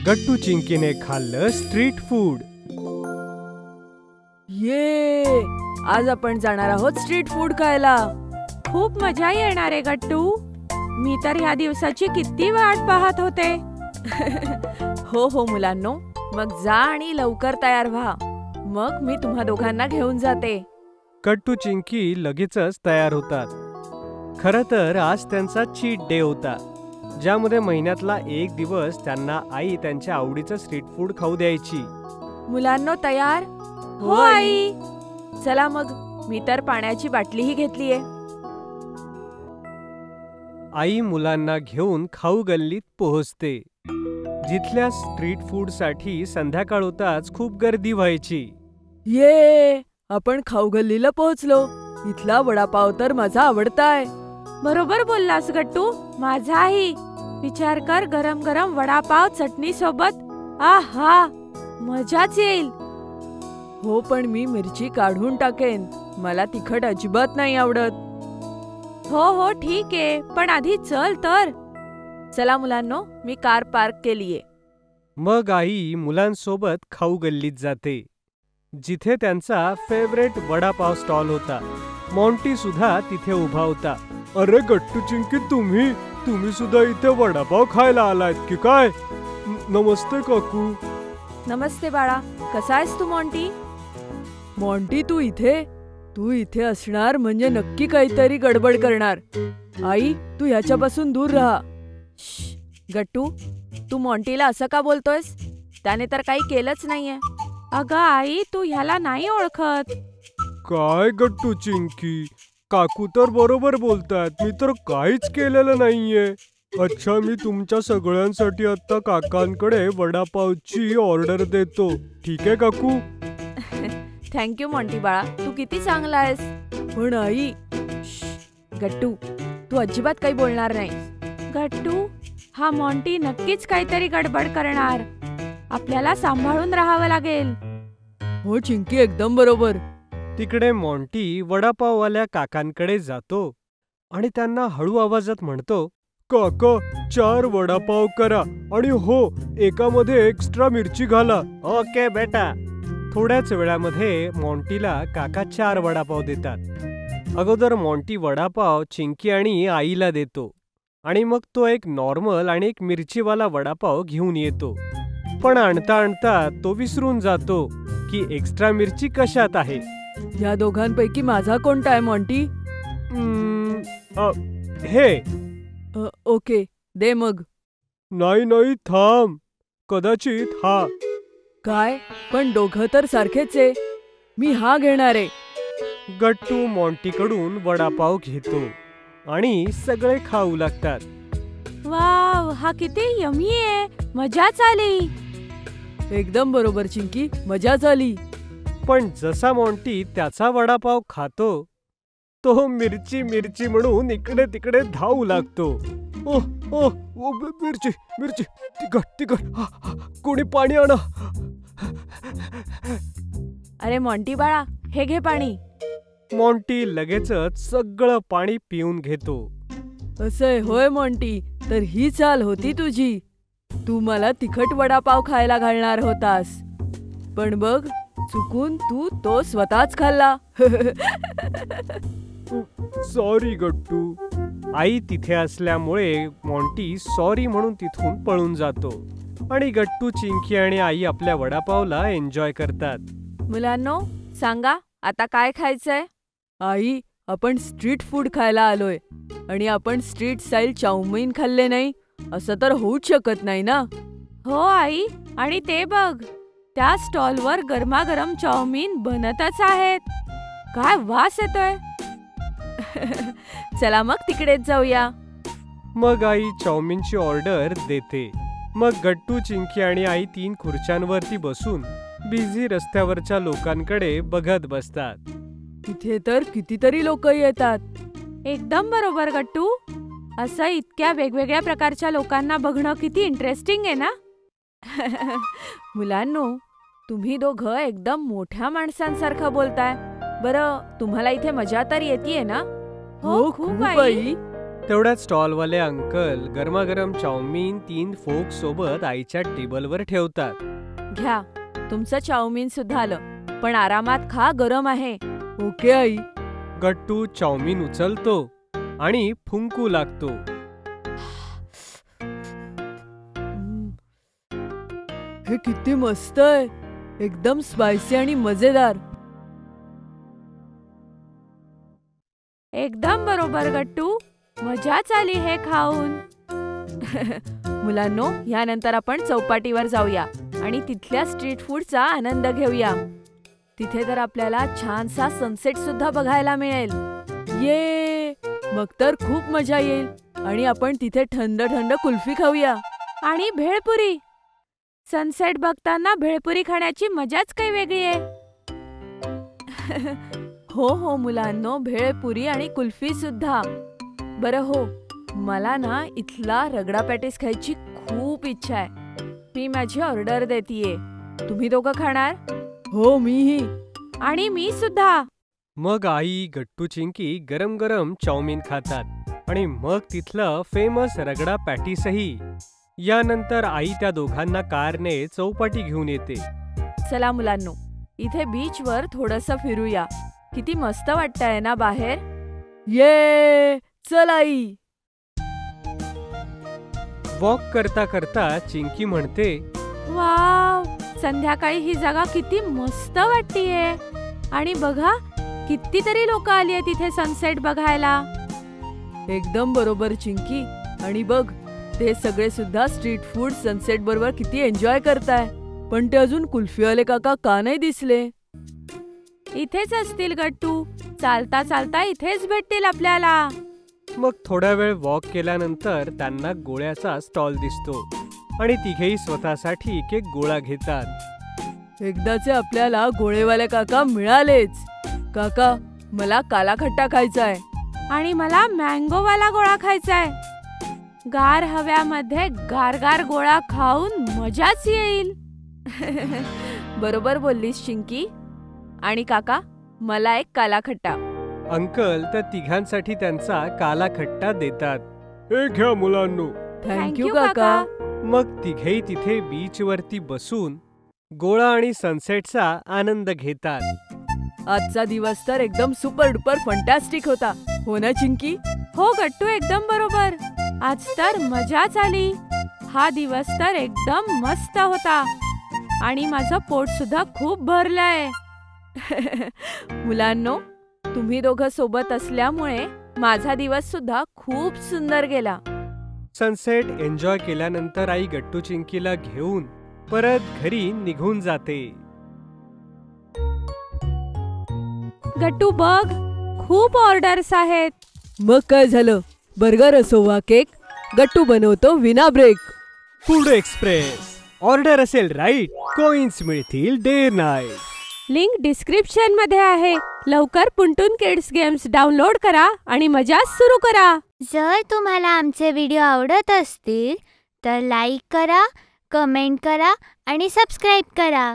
गट्टू चिंकीने खाल्लं street food. ये आज आपण जाणार आहोत स्ट्रीट फूड खायला. खूप मजा येणार आहे गट्टू. मी तर ह्या दिवसाची किती वाट पाहत होते. हो हो मुलांनो, मग जा आणि लवकर तयार व्हा. मग मी तुम्हा दोघांना घेऊन जाते. गट्टू चिंकी लगेचच तयार होतात. खरं तर आज त्यांचा चीट डे होता, ज्यामध्ये महिन्यातला एक दिवस त्यांना आई त्यांच्या आवडीचं स्ट्रीट फूड खाऊ द्यायची. मुलांनो तयार? हो आई. चला मग, मी तर पाण्याची बाटलीही घेतलीये. आई मुलांना घेऊन खाऊ गल्लीत पोहोचते, जिथल्या स्ट्रीट फूडसाठी संध्याकाळ होताच खूप गर्दी व्हायची. ये आपण खाऊ गल्लीला पोहोचलो. इथला वडापाव तर माझा आवडताय. बरोबर बोललास गट्टू, माझाही. विचार कर, गरम गरम वडापाव चटणी सोबत. आहा, मजाच येईल. हो, पण मी मिरची काढून टाकेन. मला तिखट अजिबात नाही आवडत. हो हो ठीक आहे, पण आधी चल तर. चला मुलांनो, मी कार पार्क केलीये. मग आई मुलांसोबत खाऊ गल्लीत जाते, जिथे त्यांचा फेवरेट वडापाव स्टॉल होता. मॉन्टी सुद्धा तिथे उभा होता. अरे गट्टू चिंकी, तुम्ही सुद्धा इथे वडापाव खायला आलात की काय? नमस्ते काकू. नमस्ते बाळा, कसा आहेस तू मॉन्टी? मॉन्टी, तू इथे असणार म्हणजे नक्की काहीतरी गडबड करणार. आई, तू ह्याच्यापासून दूर राहा. गट्टू, तू मॉन्टीला असं का बोलतोयस? त्याने तर काही केलंच नाहीये. अगं आई, तू ह्याला नाही ओळखत. काय गट्टू चिंकी, काकू तर बरोबर बोलतात. मी तर काहीच केलेलं नाहीये. अच्छा, मी तुमच्या सगळ्यांसाठी आता काकांकडे वडापावची ऑर्डर देतो. ठीक आहे काकू? थँक्यू मॉन्टी बाळा, तू किती चांगला आहेस. पण आई, गट्टू, तू अजिबात काही बोलणार नाही. गट्टू, हा मॉन्टी नक्कीच काहीतरी गडबड करणार. आपल्याला सांभाळून राहावं लागेल. हो चिंकी, एकदम बरोबर. तिकडे मॉन्टी वडापाववाल्या काकांकडे जातो आणि त्यांना हळू आवाजात म्हणतो, काका, 4 वडापाव करा आणि हो, एकामध्ये एक्स्ट्रा मिरची घाला. ओके बेटा. थोड्याच वेळामध्ये मॉन्टीला काका 4 वडापाव देतात. अगोदर मॉन्टी वडापाव चिंकी आणि आईला देतो आणि मग तो एक नॉर्मल आणि एक मिरचीवाला वडापाव घेऊन येतो. पण आणता तो विसरून जातो की एक्स्ट्रा मिरची कशात आहे. या दोघांपैकी माझा कोणता आहे मॉन्टी? हे. ओके, दे मग. नाही, थांब. कदाचित हा. काय? पण दोघं तर सारखेच आहे. मी हा घेणार आहे. गट्टू मॉन्टीकडून वडापाव घेतो आणि सगळे खाऊ लागतात. वाव, हा किती यम्मी आहे. मजाच आली. एकदम बरोबर चिंकी, मजाच आली. पण जसा मॉन्टी त्याचा वडापाव खातो, तो मिरची म्हणून इकडे तिकडे धावू लागतो. मिरची, तिखट, कोणी पाणी आणा. अरे मॉन्टी बाळा, हे घे पाणी. मॉन्टी लगेचच सगळं पाणी पिऊन घेतो. असंय होय मॉन्टी, तर ही चाल होती तुझी. तू मला तिखट वडापाव खायला घालणार होतास, पण बघ, चुकून तू तो स्वतःच खाल्ला. सॉरी गट्टू. आई तिथे असल्यामुळे मॉन्टी सॉरी म्हणून तिथून पळून जातो आणि गट्टू, चिंकी आणि आई आपल्या वडापावला एन्जॉय करतात. मुलांनो, सांगा आता काय खायचंय? आई, आपण स्ट्रीट फूड खायला आलोय आणि आपण स्ट्रीट स्टाईल चाऊमीन खाल्ले नाही असं तर होऊच शकत नाही ना. हो आई, आणि ते बघ, त्या स्टॉलवर गरमागरम चाऊमीन बनतच आहेत. काय वास येतोय. चला मग तिकडेच जाऊया. मग आई चाऊमीनची ऑर्डर देते. मग गट्टू, चिंकी आणि आई 3 खुर्च्यांवरती बसून बिझी रस्त्यावरच्या लोकांकडे बघत बसतात. तिथे तर कितीतरी लोक येतात. एकदम बरोबर गट्टू. असं इतक्या वेगवेगळ्या प्रकारच्या लोकांना बघणं किती इंटरेस्टिंग आहे ना. मुलांनो, तुम्ही दोघं एकदम मोठ्या माणसांसारखं बोलताय. बरं, तुम्हाला इथे मजा तर येतेय ना? हो, खूप आई. तेवढ्यात स्टॉलवाले अंकल गरमागरम चाऊमिन 3 फोक सोबत आईच्या टेबलवर ठेवतात. घ्या, तुमचं चाऊमिन सुद्धा आलं, पण आरामात खा, गरम आहे. Okay I. गट्टू चाऊमिन उचलतो आणि फुंकू लागतो. हे किती मस्त आहे, एकदम स्पायसी आणि मजेदार. एकदम बरोबर गट्टू, मजाच आली हे खाऊन. मुलांनो, यानंतर आपण चौपाटीवर जाऊया आणि तिथल्या स्ट्रीट फूडचा आनंद घेऊया. तिथे तर आपल्याला छानसा सनसेट सुद्धा बघायला मिळेल. ये, मग तर खूप मजा येईल. आणि आपण तिथे थंड थंड कुल्फी खाऊया. आणि भेळपुरी. सनसेट बघताना भेळपुरी खाण्याची मजाच काही वेगळी आहे. हो मुलांनो, भेळपुरी आणि कुल्फी सुद्धा. बरं हो, मला ना इथला रगडा पॅटीस खायची खूप इच्छा आहे. मी माझी ऑर्डर देतीये. तुम्ही दोघं खाणार? हो, मीही. आणि मी सुद्धा. मग आई, गट्टू, चिंकी गरम गरम चाऊमिन खातात आणि मग तिथलं फेमस रगडा पॅटीसही. यानंतर आई त्या दोघांना कारने चौपाटी घेऊन येते. चला मुलांनो, इथे बीचवर थोडंसं फिरूया. किती मस्त वाटतंय ना बाहेर. ये, चल आई. वॉक करता करता चिंकी म्हणते, वाव, संध्याकाळी ही जागा किती मस्त वाटतीये. आणि बघा, कितीतरी लोक आली आहेत तिथे सनसेट बघायला. एकदम बरोबर चिंकी. आणि बघ, ते सगळे सुद्धा स्ट्रीट फूड सनसेट बरोबर किती एन्जॉय करताय. पण ते अजून कुल्फीवाले काका का नाही दिसले? इथेच असतील गट्टू, चालता चालता इथेच भेटतील आपल्याला. मग थोडा वेळ वॉक केल्यानंतर त्यांना गोळ्याचा स्टॉल दिसतो आणि तिघेही स्वतःसाठी एक एक गोळा घेतात. एकदाचे आपल्याला गोळेवाले काका मिळालेच. काका, मला काला खट्टा खायचाय. आणि मला मँगोवाला गोळा खायचाय. गार हव्यामध्ये गारगार गोळा खाऊन मजाच येईल. बरोबर बोललीस चिंकी. आणि काका, मला एक काला खट्टा. अंकल त्या तिघांसाठी त्यांचा काला खट्टा देतात. हे घ्या मुलांनो. थँक्यू काका. मग तिघेही तिथे बीचवरती बसून गोळा आणि सनसेटचा आनंद घेतात. आजचा दिवस तर एकदम सुपर डुपर फंटॅस्टिक होता, हो ना चिंकी? हो गट्टू, एकदम बरोबर. आज तर मजाच आली. हा दिवस तर एकदम मस्त होता. आणि माझं पोट सुद्धा खूप भरलंय. मुलांनो, तुम्ही दोघं सोबत असल्यामुळे माझा दिवस सुद्धा खूप सुंदर गेला. सनसेट एन्जॉय केल्यानंतर आई गट्टू चिंकीला घेऊन परत घरी निघून जाते. गट्टू बघ, खूप ऑर्डर्स आहेत. मग काय झालं? बर्गर असो वा केक, गट्टू बनवतो विना ब्रेक. Food express. ऑर्डर असेल राईट, कॉइन्स मिळतील डे नाईट. लिंक डिस्क्रिप्शन मध्ये आहे. लवकर पुंटून किड्स गेम्स डाउनलोड करा आणि मजा सुरू करा. जर तुम्हाला आमचे व्हिडिओ आवडत असतील तर लाईक करा, कमेंट करा आणि सबस्क्राईब करा.